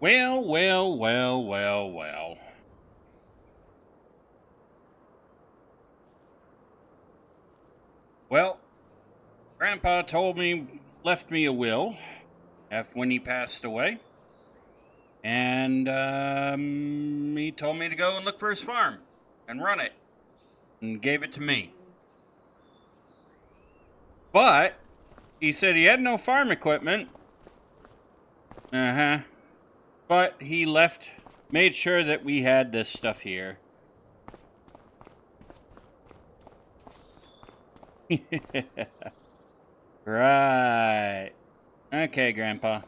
Well, well, well, well, well. Well, Grandpa left me a will when he passed away. And he told me to go and look for his farm and run it and gave it to me. But he said he had no farm equipment. But he made sure that we had this stuff here. Right. Okay, Grandpa.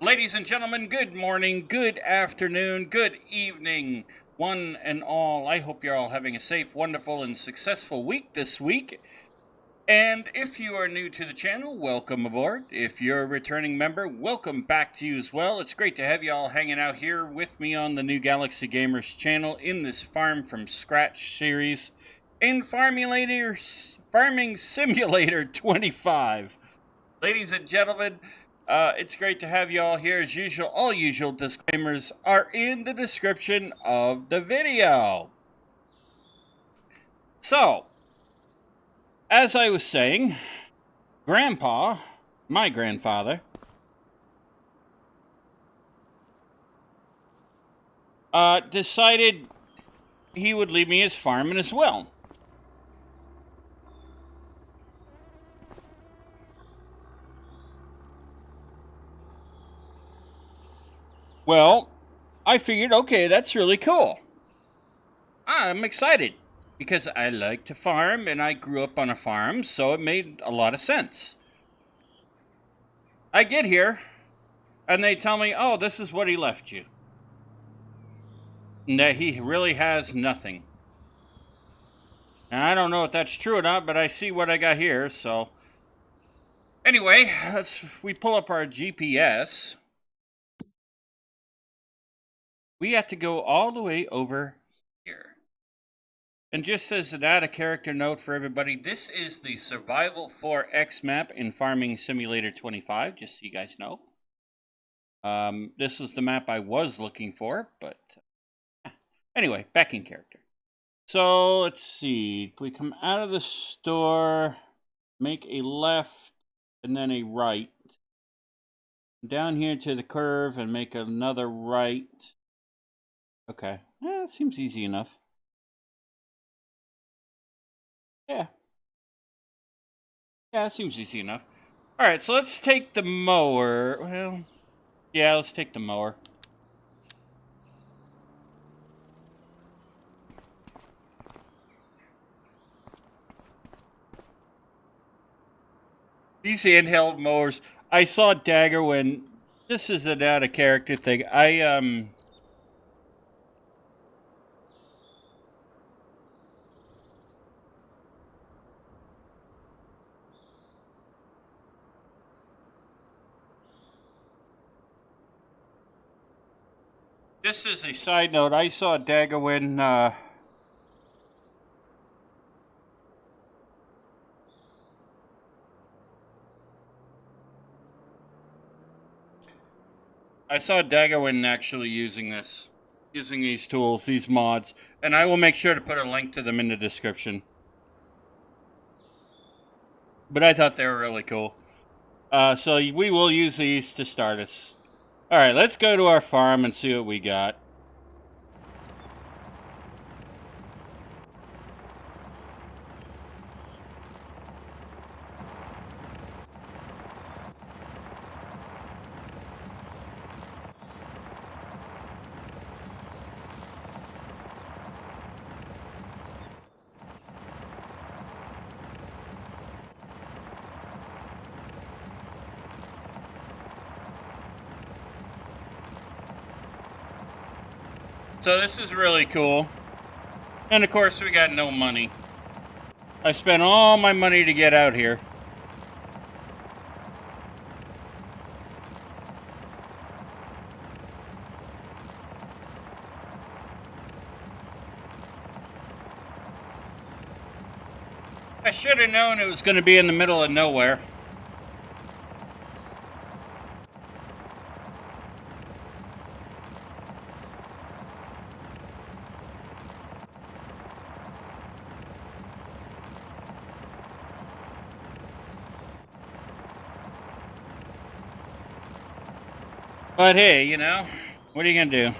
Ladies and gentlemen, good morning, good afternoon, good evening, one and all. I hope you're all having a safe, wonderful, and successful week this week. And if you are new to the channel, welcome aboard. If you're a returning member, welcome back to you as well. It's great to have you all hanging out here with me on the New Galaxy Gamers channel in this Farm from Scratch series in Farming Simulator 25. Ladies and gentlemen, it's great to have you all here. As usual, all usual disclaimers are in the description of the video. So, as I was saying, Grandpa, my grandfather, decided he would leave me his farm and his will. Well, I figured, okay, that's really cool. I'm excited because I like to farm and I grew up on a farm, so it made a lot of sense. I get here and they tell me, oh, this is what he left you. And that he really has nothing. And I don't know if that's true or not, but I see what I got here, so. Anyway, we pull up our GPS. We have to go all the way over here. And just as an add a character note for everybody, this is the Survival 4X map in Farming Simulator 25, just so you guys know. This was the map I was looking for, but anyway, back in character. So let's see. We come out of the store, make a left, and then a right. Down here to the curve and make another right. Okay, that seems easy enough. Yeah, it seems easy enough. All right, so let's take the mower. Well, yeah, let's take the mower. These handheld mowers. I saw Dagger when. This is an out of character thing. This is a side note. I saw Dagger when. I saw Daggerwin actually using these tools, these mods, and I will make sure to put a link to them in the description. But I thought they were really cool. So we will use these to start us. All right, let's go to our farm and see what we got. So this is really cool. And of course, we got no money. I spent all my money to get out here. I should have known it was going to be in the middle of nowhere. But hey, you know, what are you gonna do?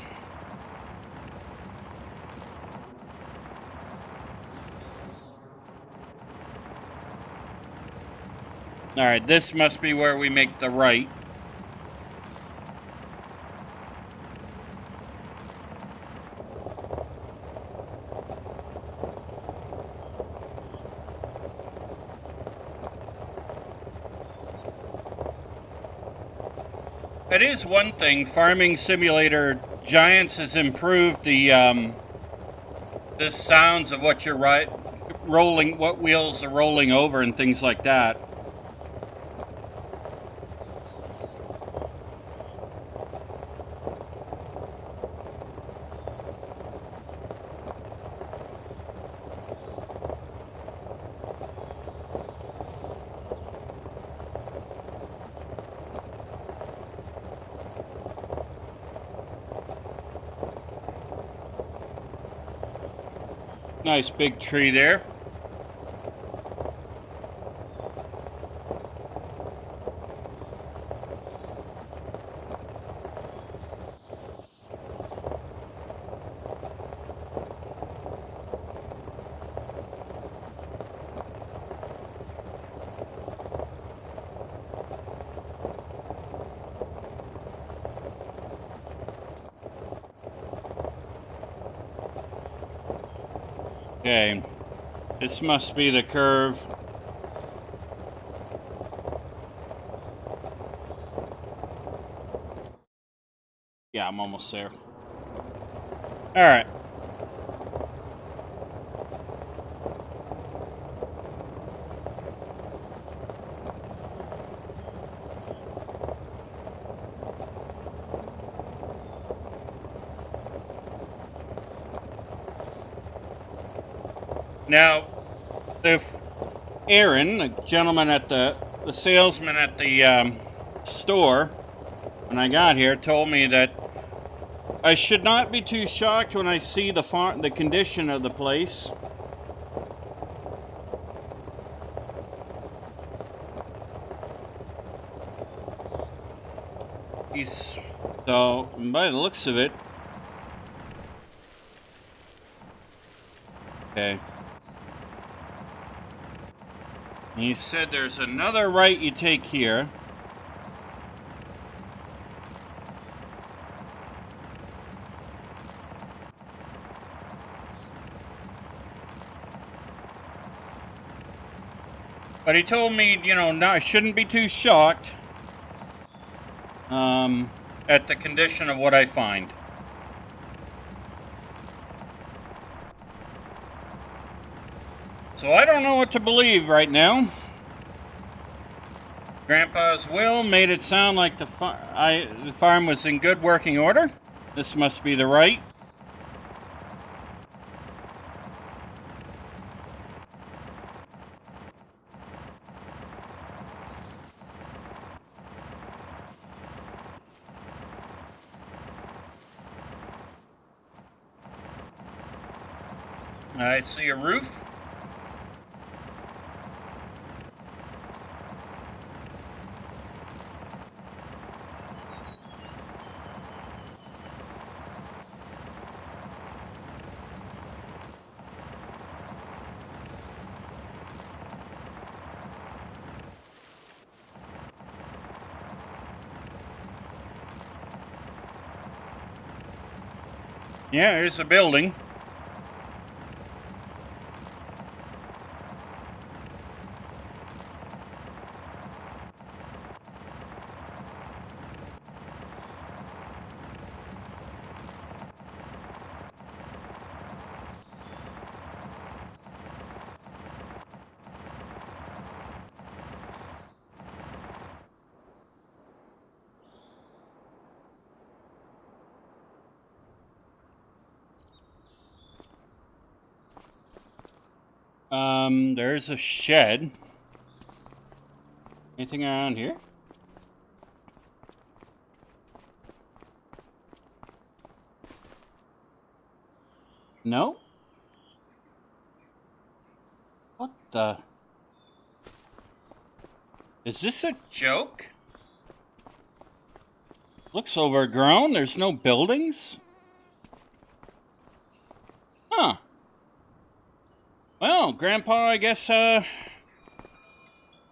All right, this must be where we make the right. It is one thing. Farming Simulator Giants has improved the sounds of what you're rolling, what wheels are rolling over, and things like that. Nice big tree there. Okay, this must be the curve. Yeah, I'm almost there. All right. Now, if Aaron, the gentleman at the salesman at the store, when I got here, told me that I should not be too shocked when I see the condition of the place. So by the looks of it, okay. He said there's another right you take here. But he told me, you know, no, I shouldn't be too shocked at the condition of what I find. So I don't know what to believe right now. Grandpa's will made it sound like the farm was in good working order. This must be the right. I see a roof. Yeah, there's a building. There's a shed. Anything around here? No? What the? Is this a joke? Looks overgrown. There's no buildings. Huh. Well, Grandpa, I guess,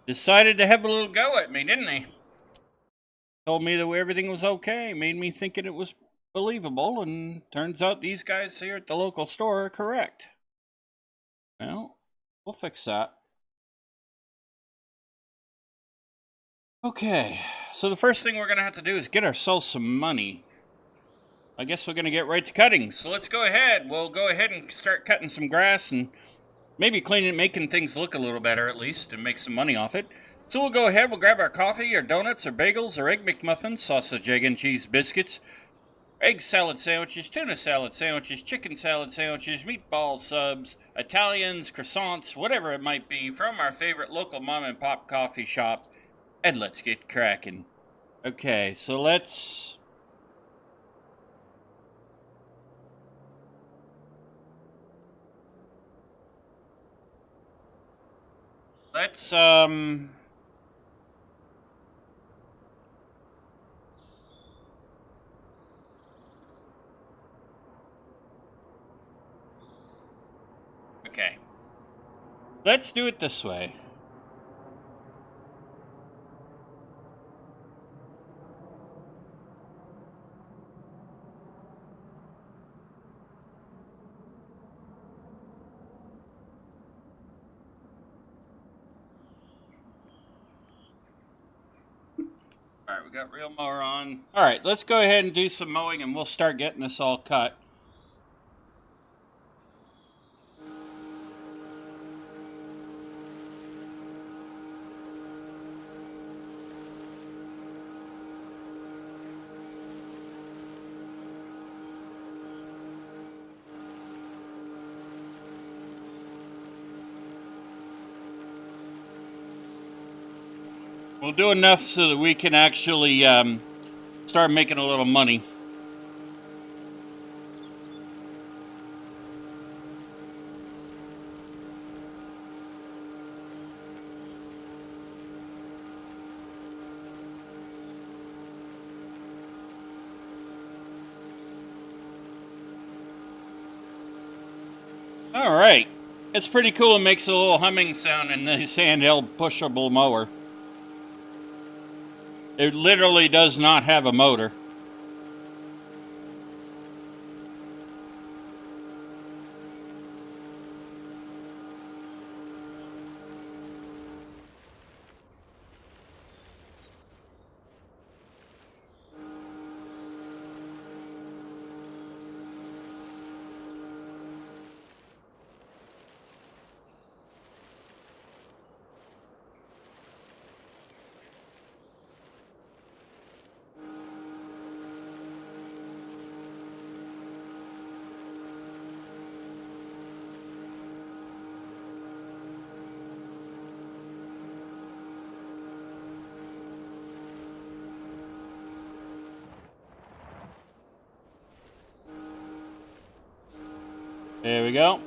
decided to have a little go at me, didn't he? Told me that everything was okay, made me thinking it was believable, and turns out these guys here at the local store are correct. Well, we'll fix that. Okay, so the first thing we're going to have to do is get ourselves some money. I guess we're going to get right to cutting. So let's go ahead. We'll go ahead and start cutting some grass and maybe cleaning, making things look a little better at least, and make some money off it. So we'll go ahead, we'll grab our coffee, or donuts, or bagels, or egg McMuffins, sausage, egg, and cheese biscuits, egg salad sandwiches, tuna salad sandwiches, chicken salad sandwiches, meatball subs, Italians, croissants, whatever it might be, from our favorite local mom and pop coffee shop, and let's get cracking. Okay, so let's okay. Let's do it this way. All right, we got real mower on. All right, let's go ahead and do some mowing and we'll start getting this all cut. We'll do enough so that we can actually start making a little money. All right. It's pretty cool. It makes a little humming sound in this handheld pushable mower. It literally does not have a motor. There we go.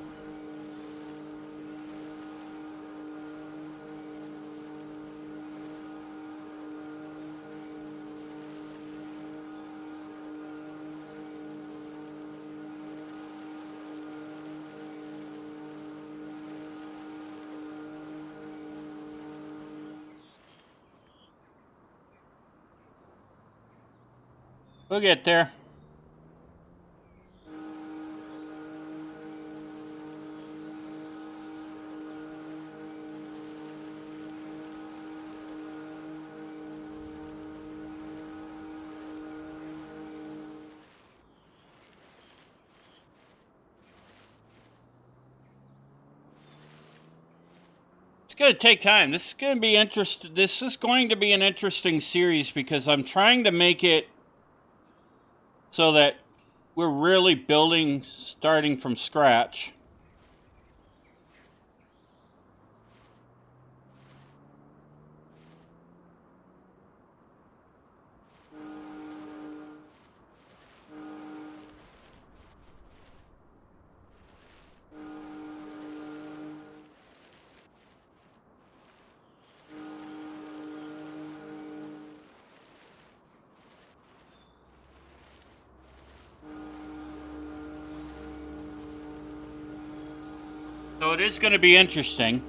We'll get there. It's going to take time. This is going to be This is going to be an interesting series because I'm trying to make it so that we're really building starting from scratch. So it is going to be interesting.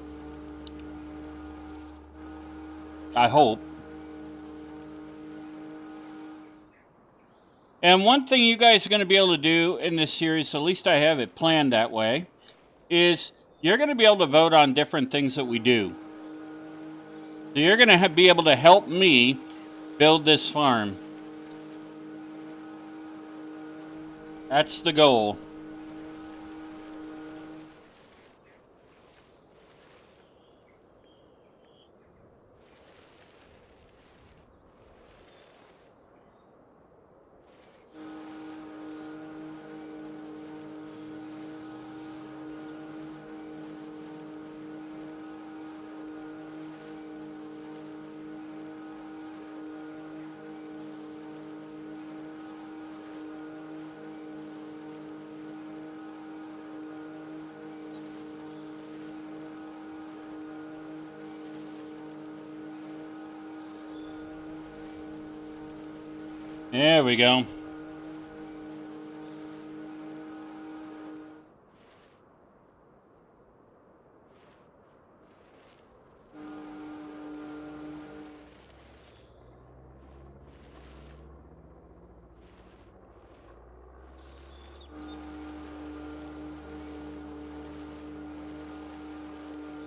I hope. And one thing you guys are going to be able to do in this series, at least I have it planned that way, is you're going to be able to vote on different things that we do. So you're going to be able to help me build this farm. That's the goal. There we go.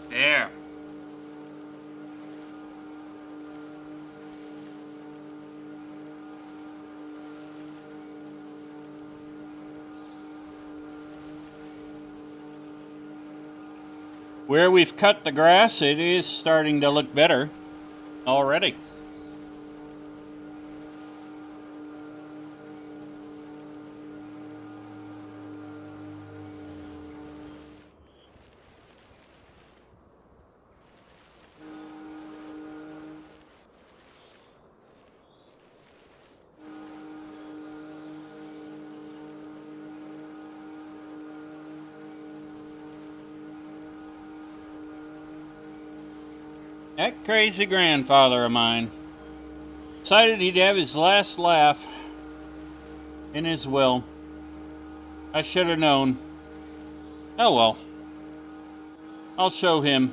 There. Where we've cut the grass, it is starting to look better already. That crazy grandfather of mine decided he'd have his last laugh in his will. I should have known. Oh well. I'll show him.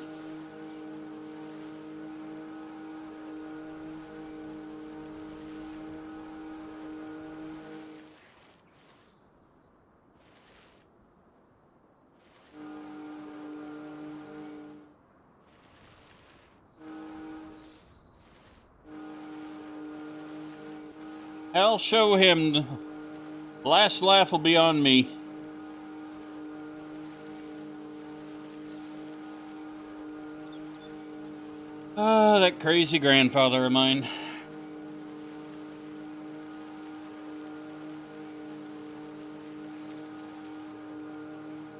I'll show him. The last laugh will be on me. Ah, that crazy grandfather of mine.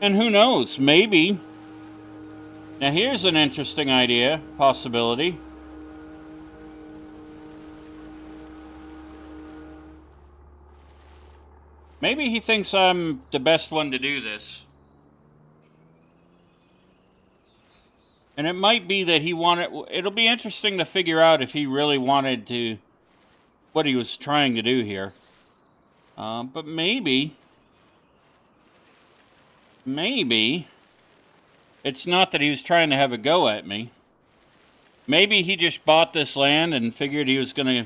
And who knows, maybe. Now here's an interesting idea, possibility. Maybe he thinks I'm the best one to do this. And it might be that he wanted... It'll be interesting to figure out if he really wanted to... what he was trying to do here. But maybe... it's not that he was trying to have a go at me. Maybe he just bought this land and figured he was going to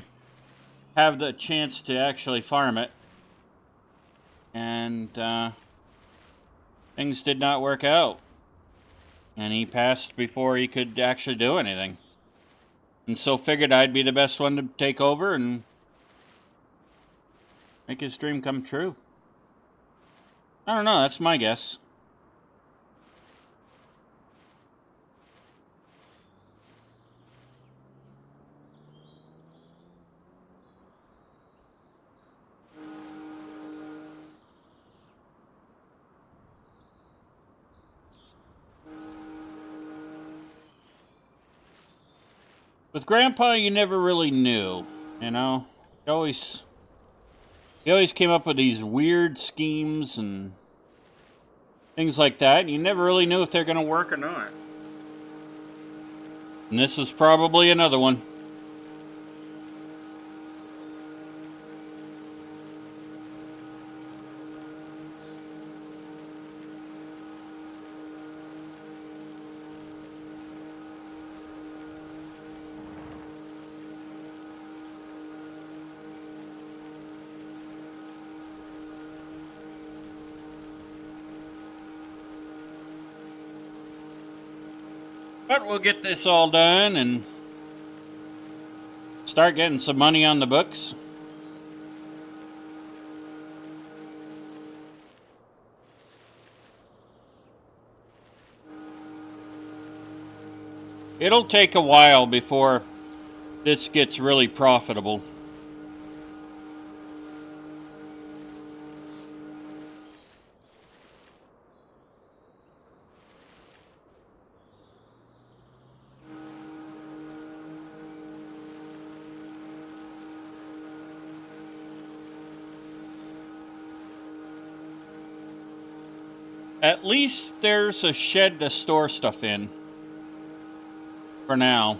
have the chance to actually farm it. And things did not work out. And he passed before he could actually do anything. And so figured I'd be the best one to take over and make his dream come true. I don't know, that's my guess. With Grandpa, you never really knew, you know? He always came up with these weird schemes and things like that, and you never really knew if they're going to work or not. And this is probably another one. But we'll get this all done and start getting some money on the books. It'll take a while before this gets really profitable. At least there's a shed to store stuff in. For now.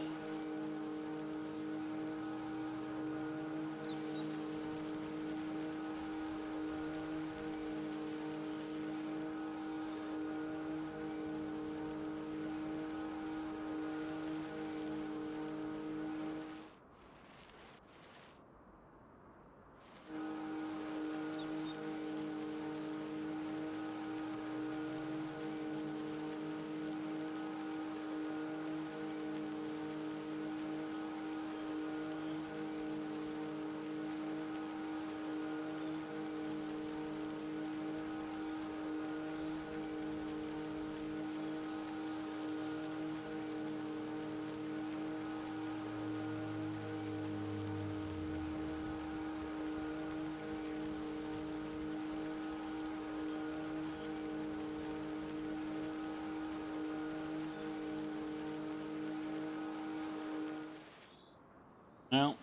No.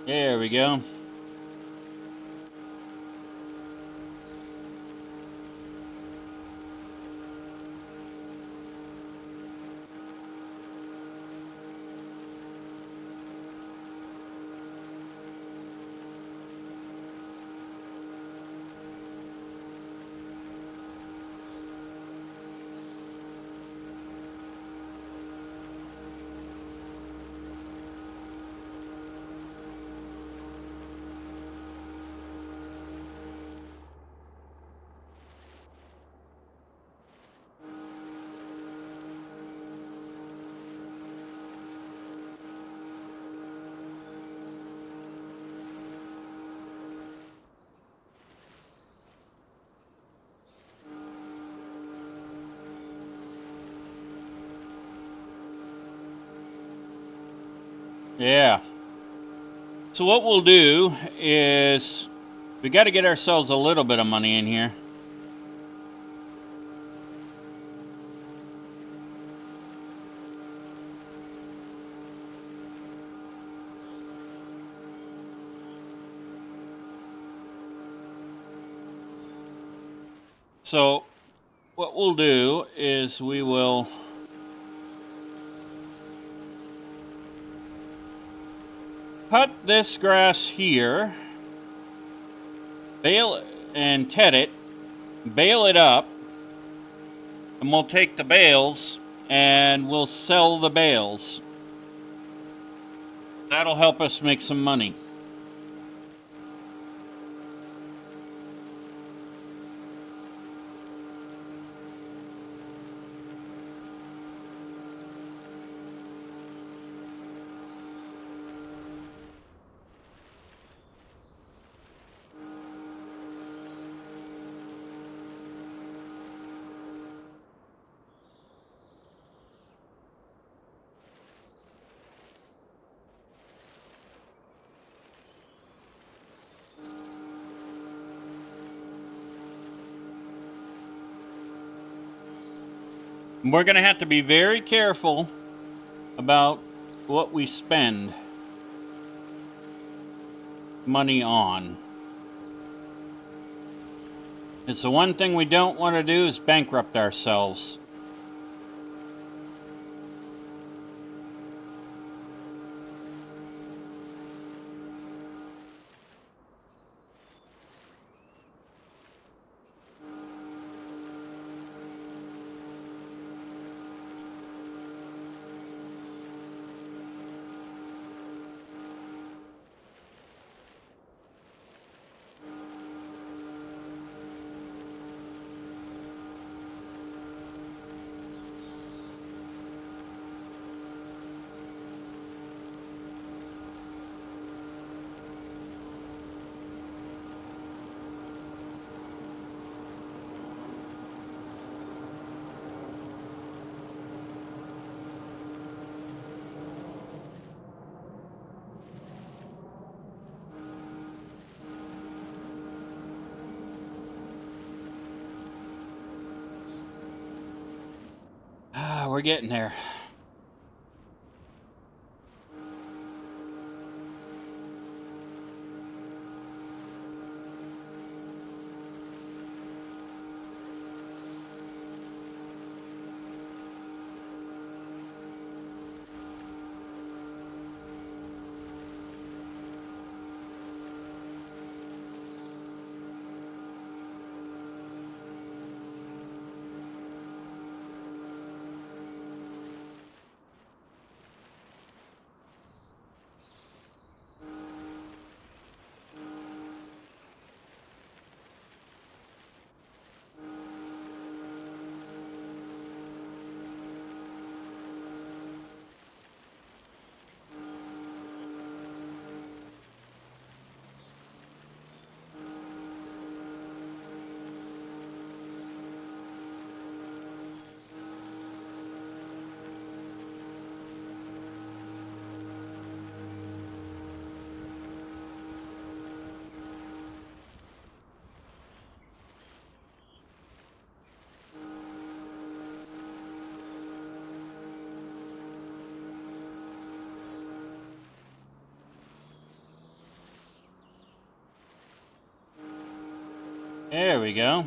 There we go. Yeah. So what we'll do is we got to get ourselves a little bit of money in here. So what we'll do is we will cut this grass here, bale and ted it, bale it up, and we'll take the bales and we'll sell the bales. That'll help us make some money. We're going to have to be very careful about what we spend money on. It's the one thing we don't want to do is bankrupt ourselves. We're getting there. There we go.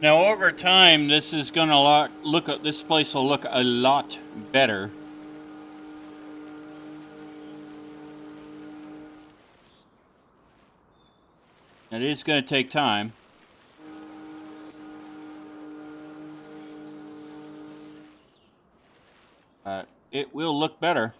Now, over time, this is going to this place will look a lot better. It is going to take time. It will look better.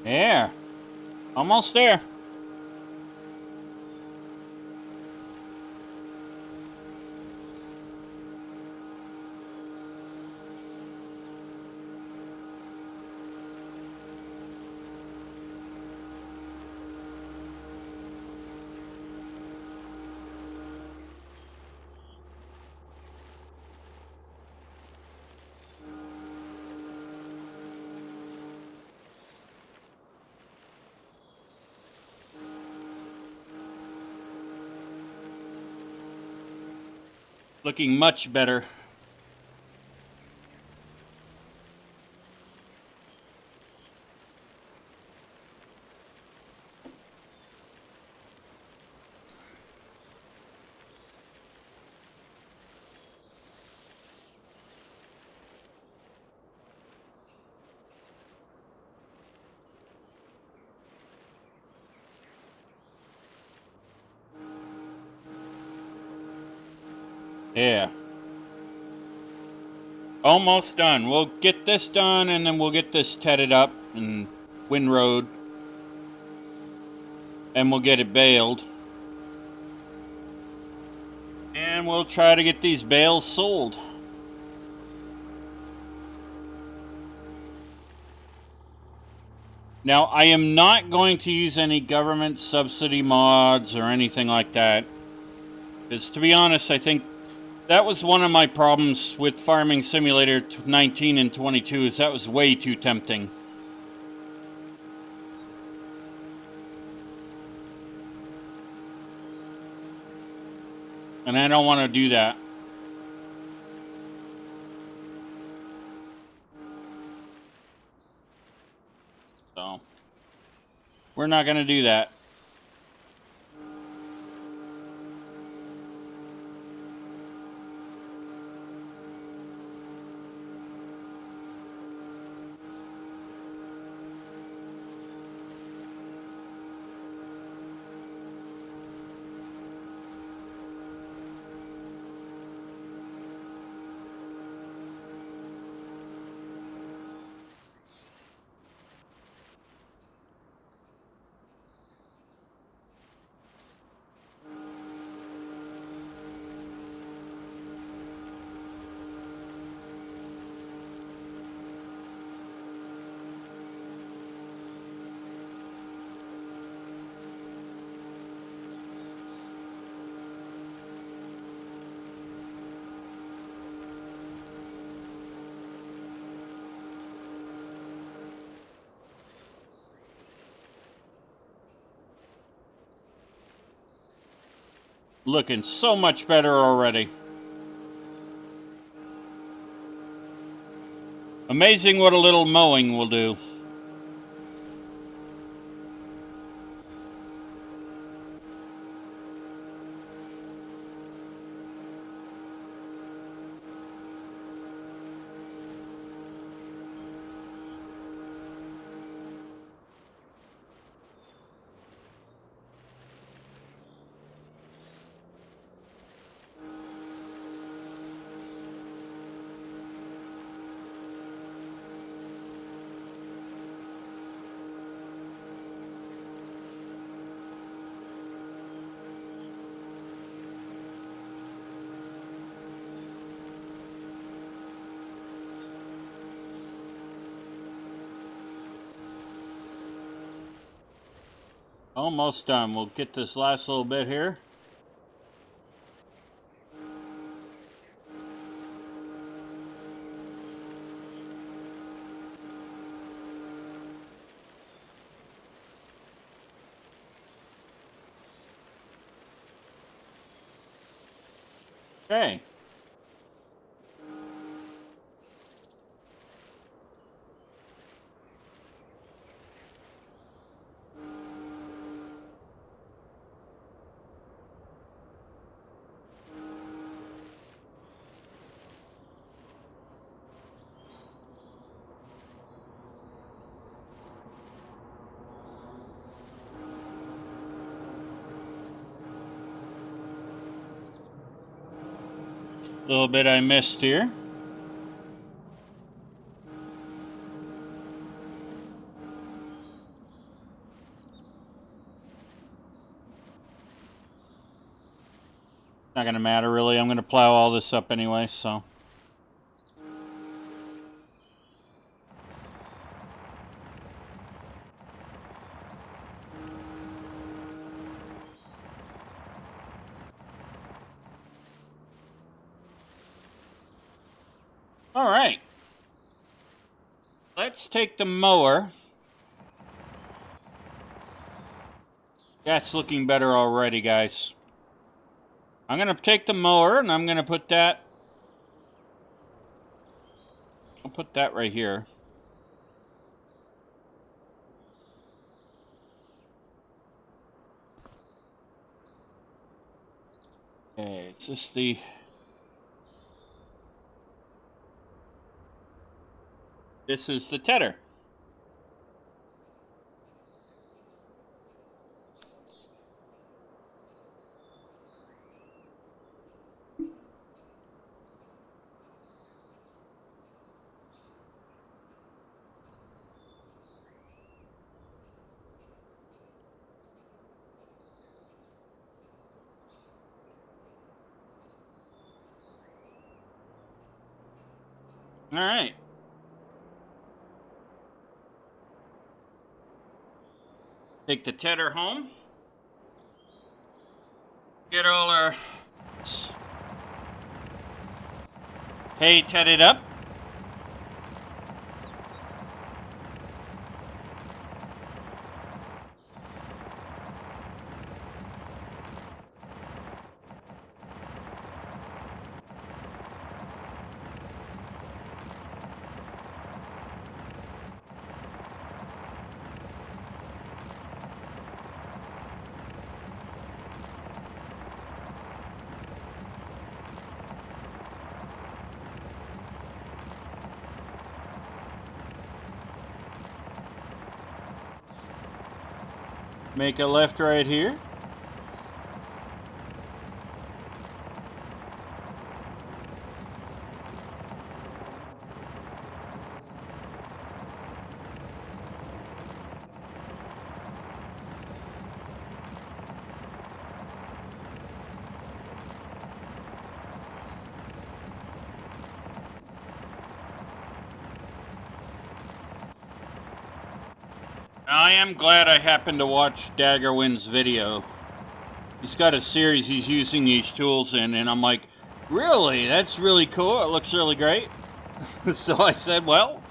Yeah, almost there. Looking much better. Yeah. Almost done. We'll get this done and then we'll get this tedded up and windrowed. And we'll get it baled. And we'll try to get these bales sold. Now, I am not going to use any government subsidy mods or anything like that. Because to be honest, I think that was one of my problems with Farming Simulator 19 and 22 is that was way too tempting. And I don't want to do that. So, we're not going to do that. Looking so much better already. Amazing what a little mowing will do. Almost done. We'll get this last little bit here. Okay. A little bit I missed here. Not gonna matter really. I'm gonna plow all this up anyway, so. All right. Let's take the mower. That's looking better already, guys. I'm going to take the mower and I'm going to put that... I'll put that right here. Okay, is this the... This is the tedder. All right. Take the tedder home. Get all our hay tedded up. Make a left right here. I am glad I happened to watch Daggerwind's video. He's got a series he's using these tools in, and I'm like, really? That's really cool. It looks really great. So I said, well,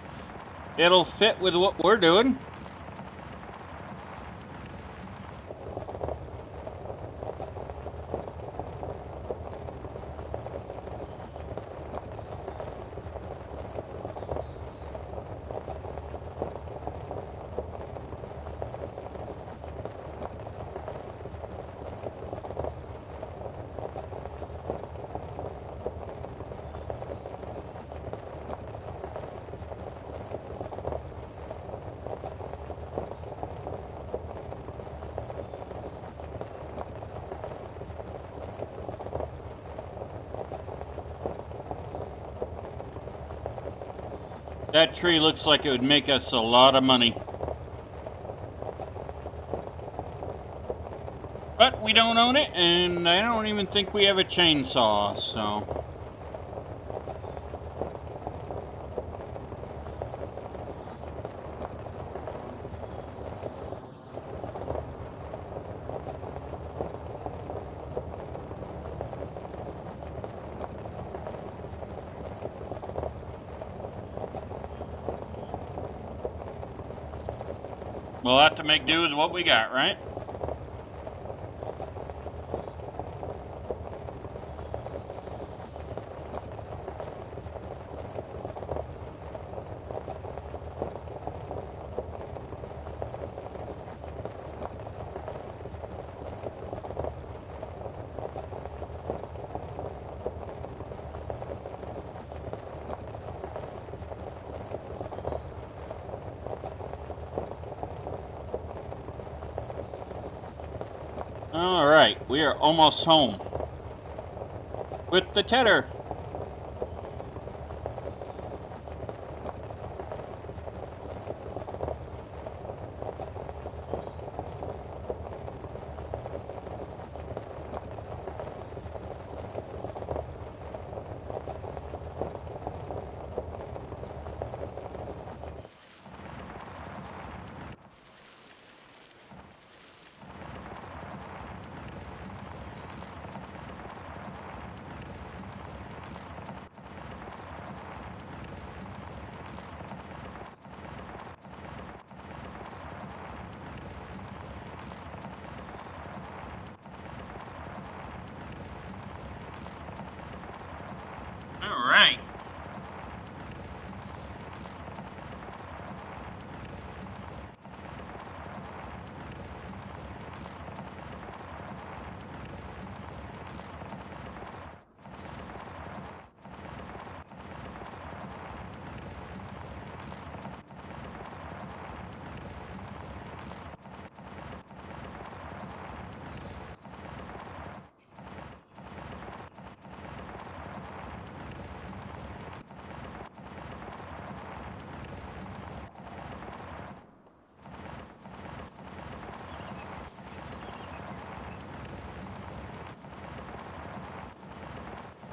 it'll fit with what we're doing. That tree looks like it would make us a lot of money. But we don't own it, and I don't even think we have a chainsaw, so... We'll have to make do with what we got, right? Alright, we are almost home. With the tedder. right.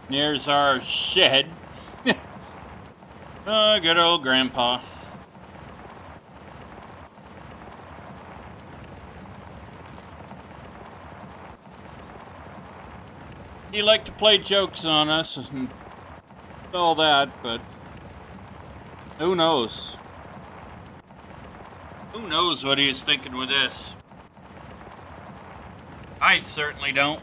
Here's our shed. Oh, good old Grandpa. He liked to play jokes on us and all that, but who knows? Who knows what he was thinking with this? I certainly don't.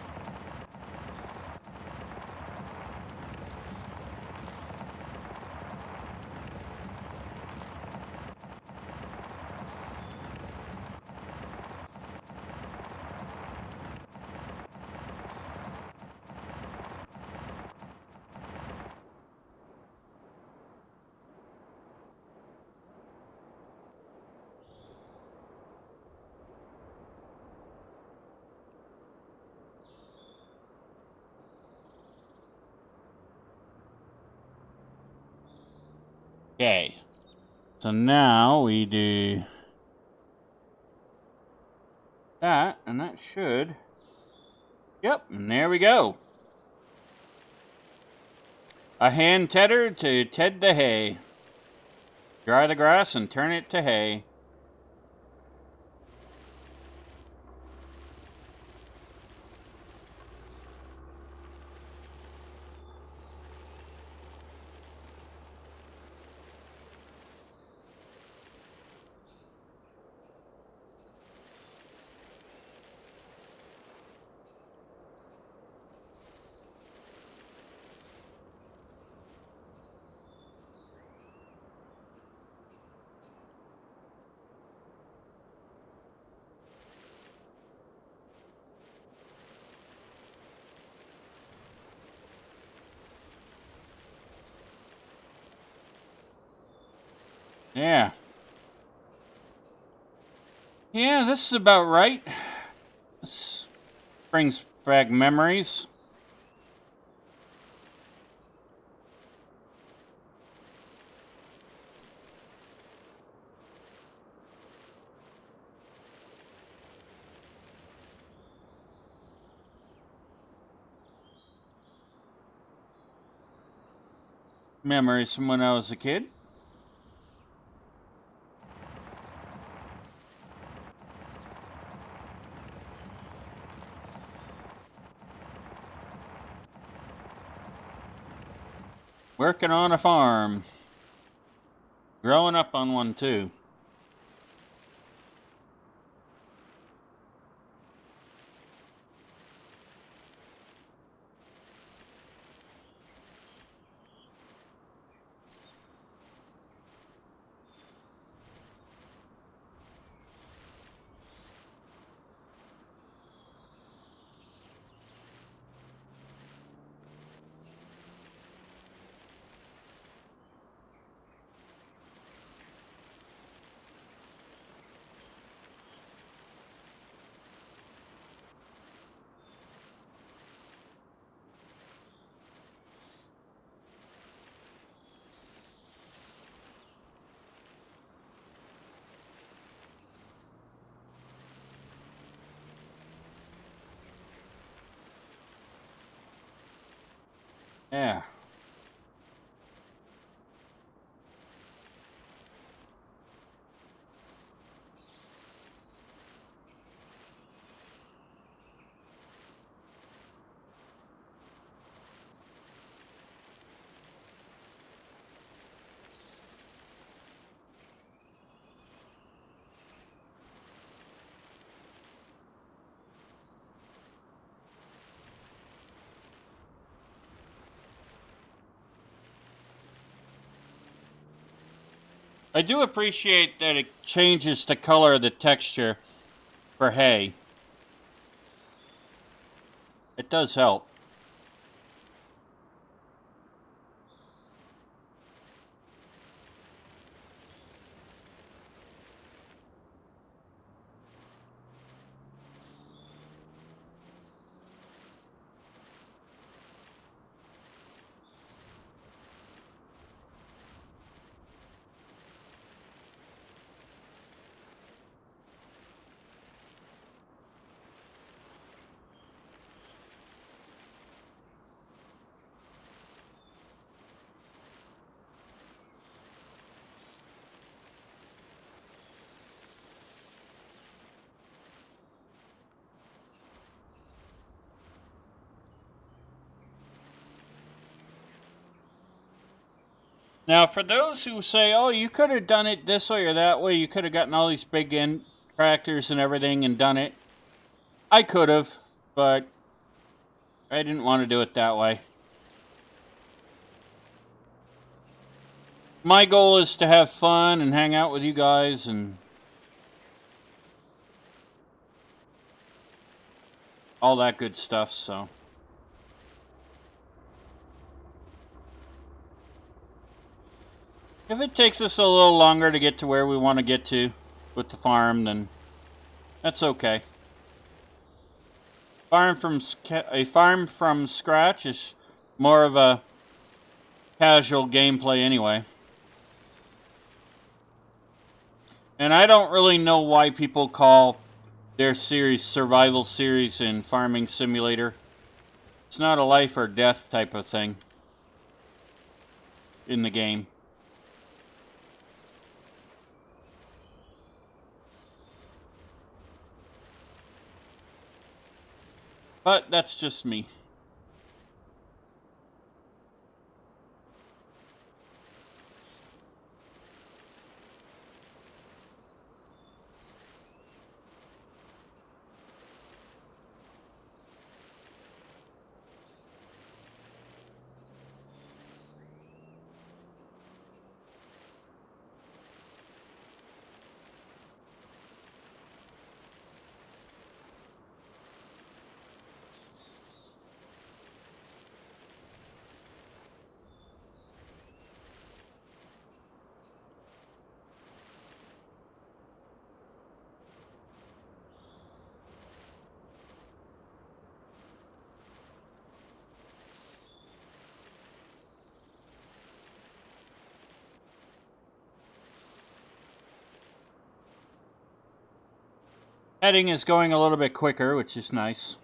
Okay. So now we do that, and that should. Yep, and there we go. A hand tedder to ted the hay. Dry the grass and turn it to hay. Yeah. Yeah, this is about right. This brings back memories. Memories from when I was a kid. Working on a farm. Growing up on one, too. Yeah. I do appreciate that it changes the color of the texture for hay. It does help. Now, for those who say, oh, you could have done it this way or that way, you could have gotten all these big tractors and everything and done it. I could have, but I didn't want to do it that way. My goal is to have fun and hang out with you guys and all that good stuff, so. If it takes us a little longer to get to where we want to get to with the farm, then that's okay. A farm from scratch is more of a casual gameplay anyway. And I don't really know why people call their series Survival Series and Farming Simulator. It's not a life or death type of thing in the game. But that's just me. Heading is going a little bit quicker, which is nice.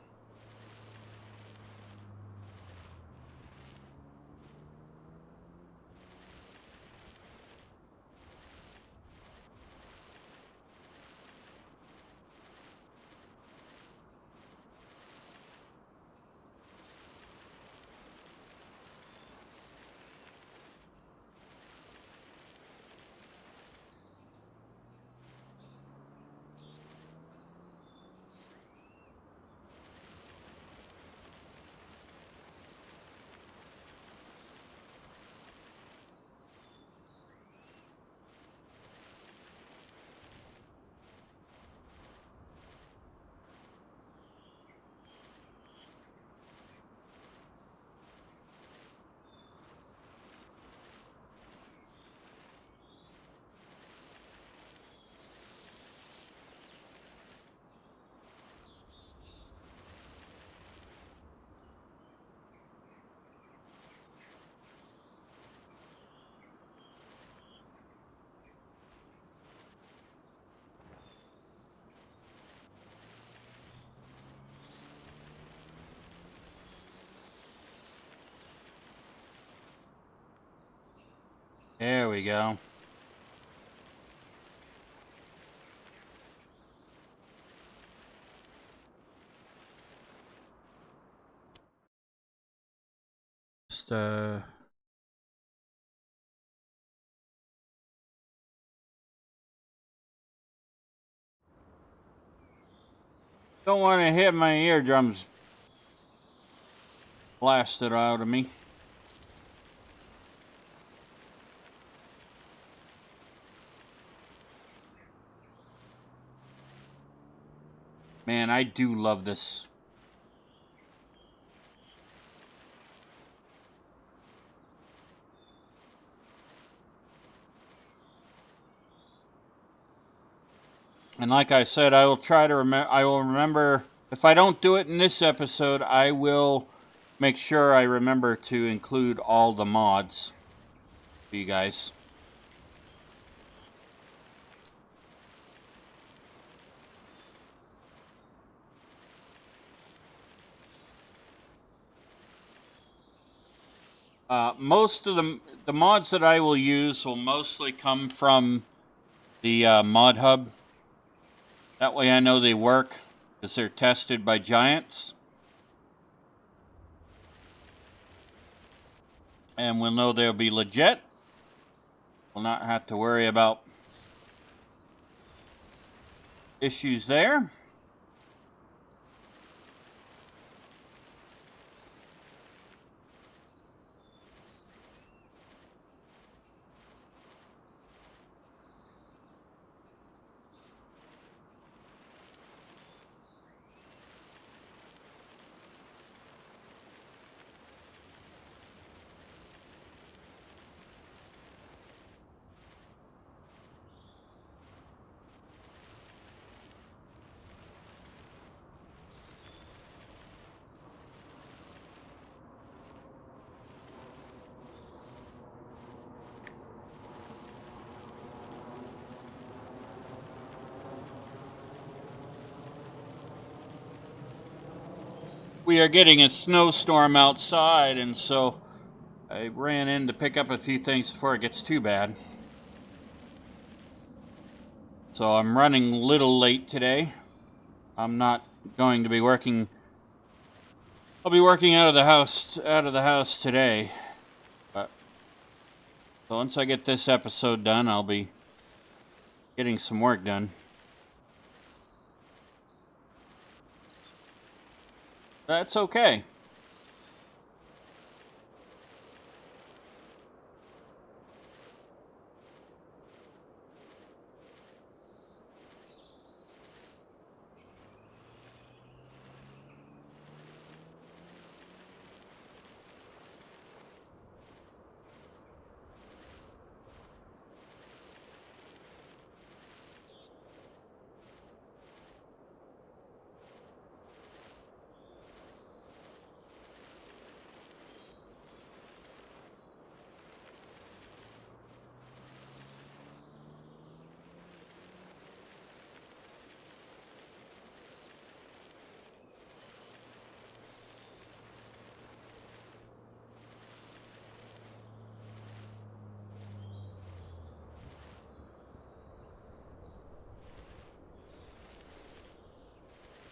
There we go. Just, don't want to hit my eardrums blasted out of me. Man, I do love this. And like I said, I will try to remember. I will remember. If I don't do it in this episode, I will make sure I remember to include all the mods for you guys. Most of the mods that I will use will mostly come from the mod hub. That way I know they work because they're tested by giants. And we'll know they'll be legit. We'll not have to worry about issues there. We are getting a snowstorm outside, and so I ran in to pick up a few things before it gets too bad. So I'm running a little late today. I'm not going to be working. I'll be working out of the house today. But so once I get this episode done, I'll be getting some work done. That's okay.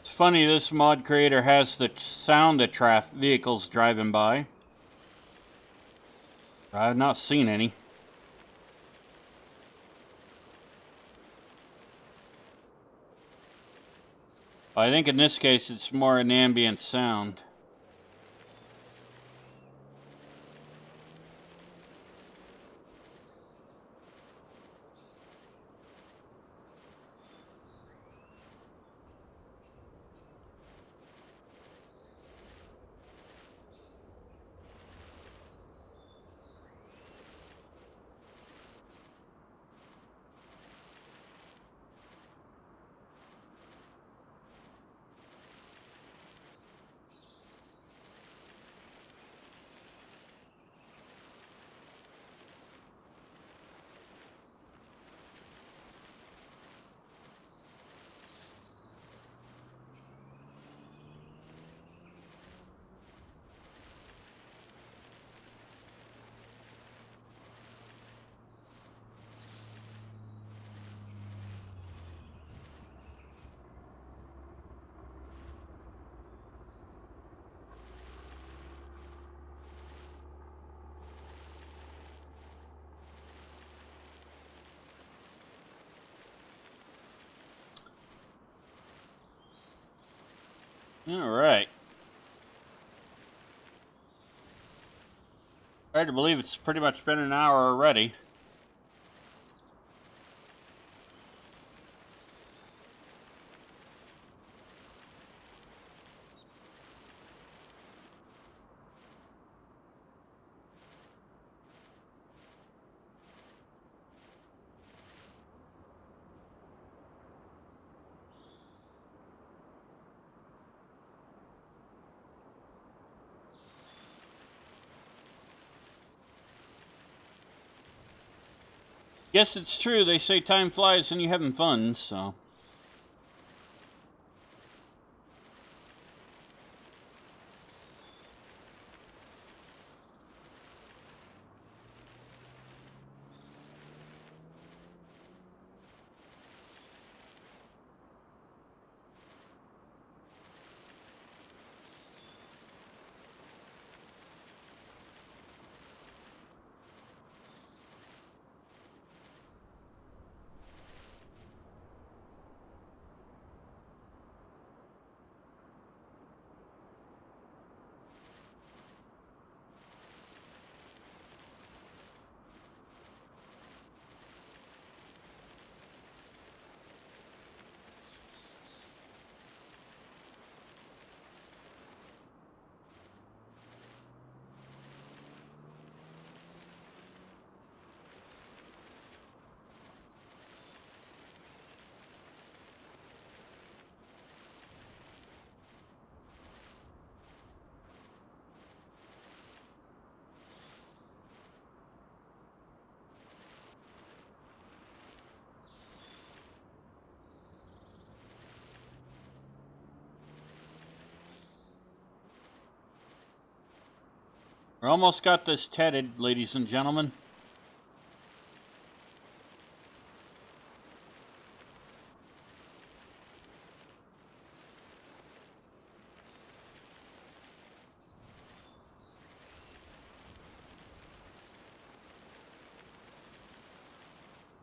It's funny, this mod creator has the sound of vehicles driving by. I've not seen any. I think in this case it's more an ambient sound. All right. Hard to believe it's pretty much been an hour already. Guess it's true. They say time flies when you're having fun, so. We're almost got this tedded, ladies and gentlemen.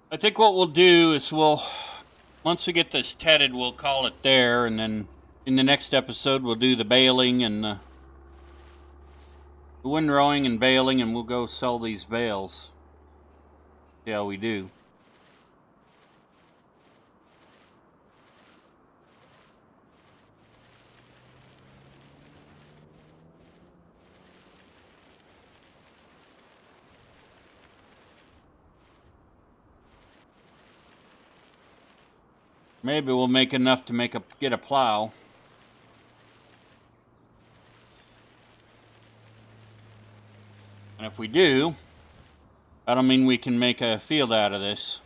I think what we'll do is once we get this tedded, we'll call it there, and then in the next episode we'll do the baling and the windrowing and baling, and we'll go sell these bales. See how we do. Maybe we'll make enough to get a plow. And if we do, that'll mean we can make a field out of this.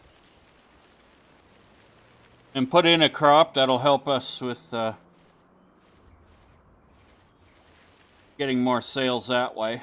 And put in a crop that'll help us with getting more sales that way.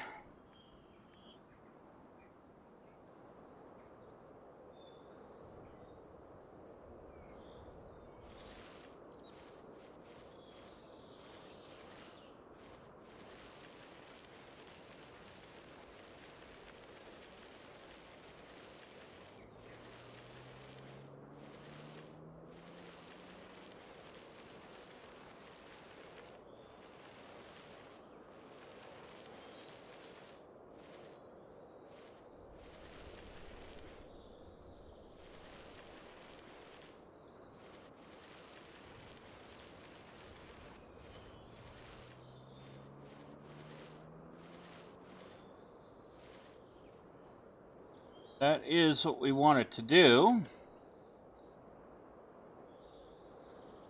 That is what we want it to do.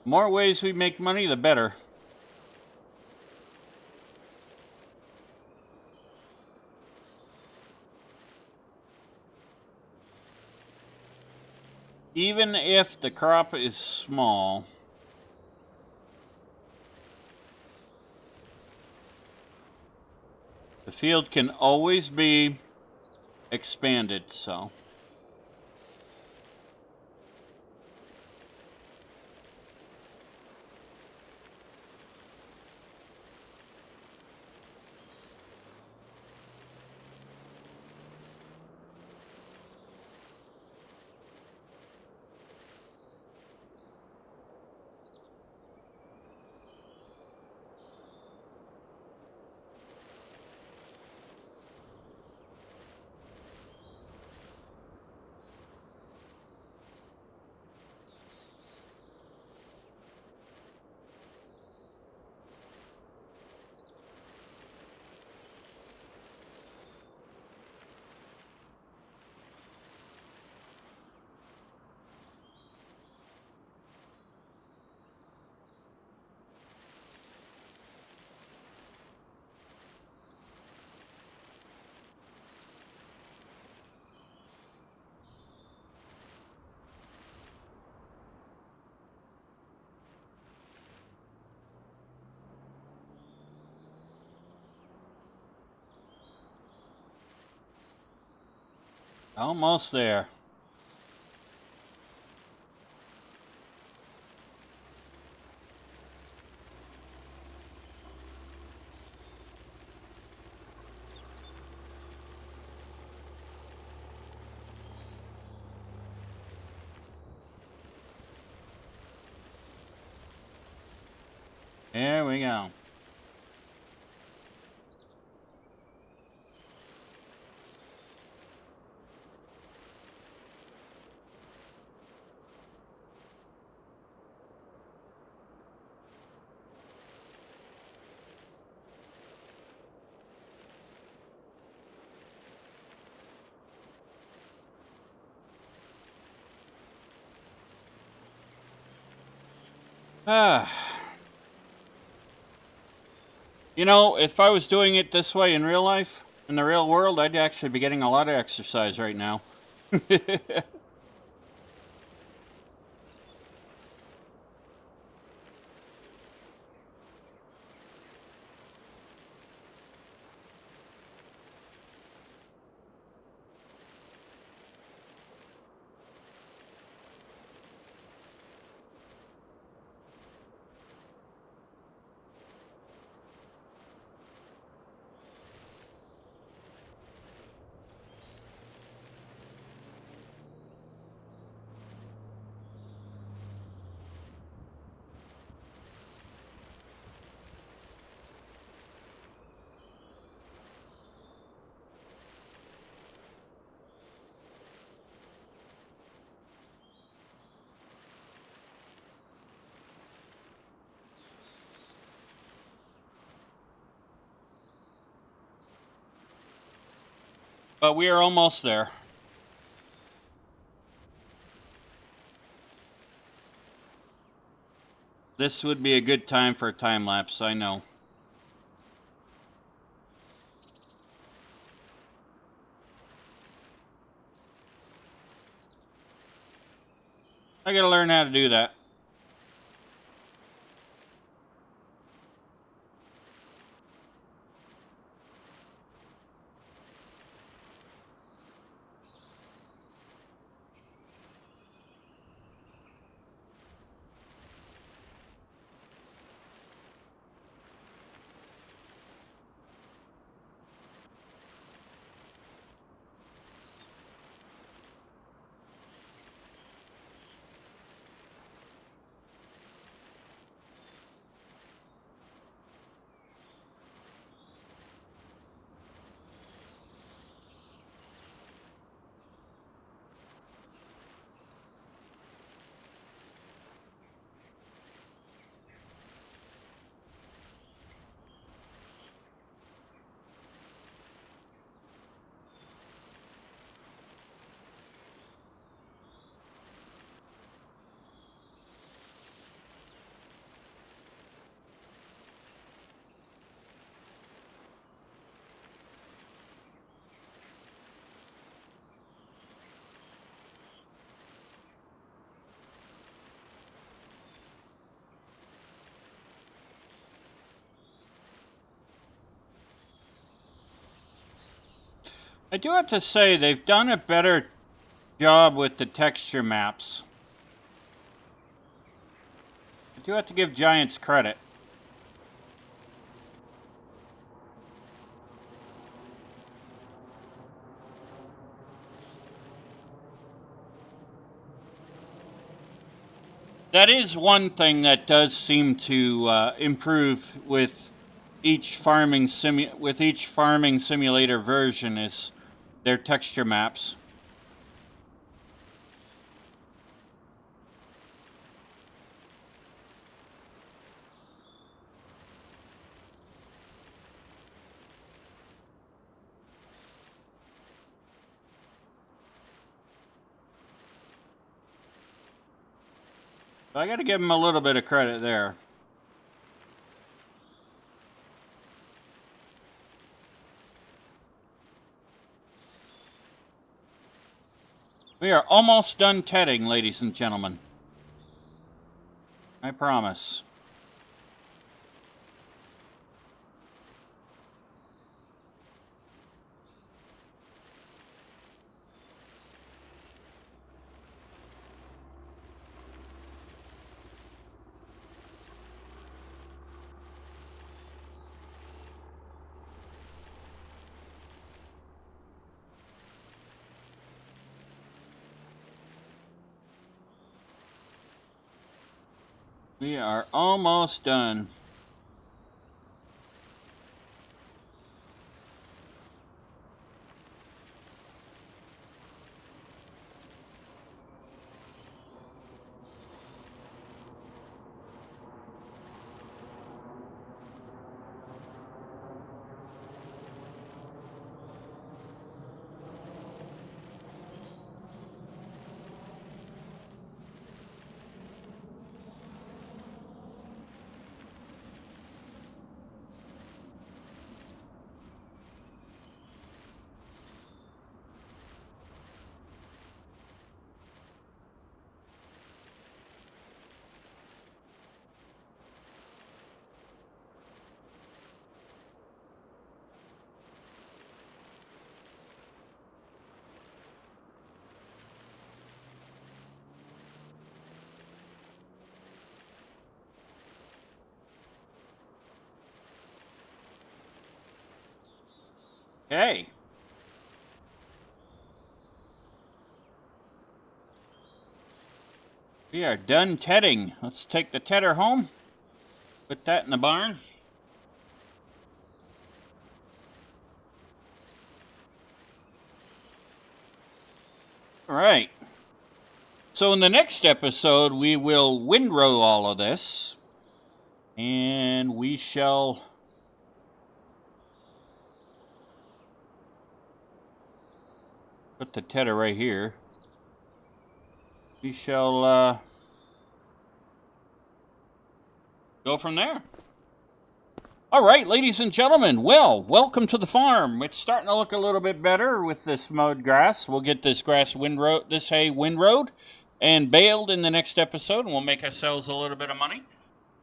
The more ways we make money, the better. Even if the crop is small, the field can always be expanded, so. Almost there. There we go. Ah. You know, if I was doing it this way in real life, in the real world, I'd actually be getting a lot of exercise right now. But we are almost there. This would be a good time for a time lapse, I know. I gotta learn how to do that. I do have to say, they've done a better job with the texture maps. I do have to give Giants credit. That is one thing that does seem to improve with each farming simulator version is their texture maps. So I got to give them a little bit of credit there. We are almost done tedding, ladies and gentlemen. I promise. We are almost done. Okay. We are done tedding. Let's take the tedder home. Put that in the barn. All right. So in the next episode, we will windrow all of this. And we shall put the tedder right here. We shall go from there. All right, ladies and gentlemen, well, welcome to the farm. It's starting to look a little bit better with this mowed grass. We'll get this hay windrowed and baled in the next episode, and we'll make ourselves a little bit of money.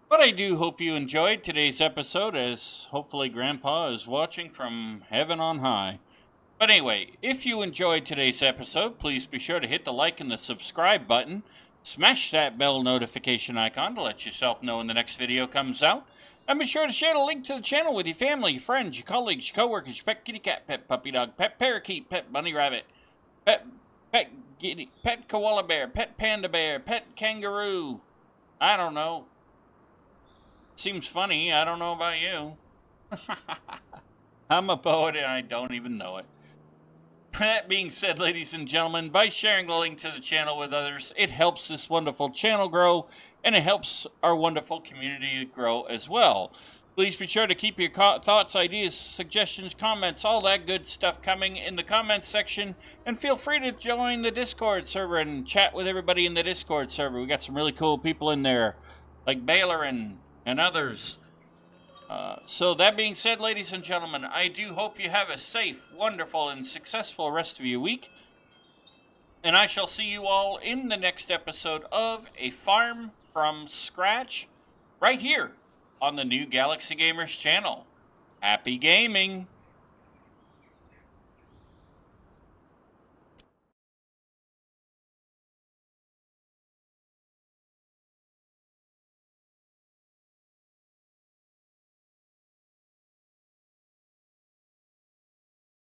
But I do hope you enjoyed today's episode, as hopefully Grandpa is watching from heaven on high. But anyway, if you enjoyed today's episode, please be sure to hit the like and the subscribe button. Smash that bell notification icon to let yourself know when the next video comes out. And be sure to share the link to the channel with your family, your friends, your colleagues, your coworkers, your pet kitty cat, pet puppy dog, pet parakeet, pet bunny rabbit, pet koala bear, pet panda bear, pet kangaroo. I don't know. Seems funny. I don't know about you. I'm a poet and I don't even know it. That being said, ladies and gentlemen, by sharing the link to the channel with others, it helps this wonderful channel grow, and it helps our wonderful community grow as well. Please be sure to keep your thoughts, ideas, suggestions, comments, all that good stuff coming in the comments section, and feel free to join the Discord server and chat with everybody in the Discord server. We got some really cool people in there, like Baylor and others. So that being said, ladies and gentlemen, I do hope you have a safe, wonderful, and successful rest of your week. And I shall see you all in the next episode of A Farm from Scratch, right here on the New Galaxy Gamers channel. Happy gaming!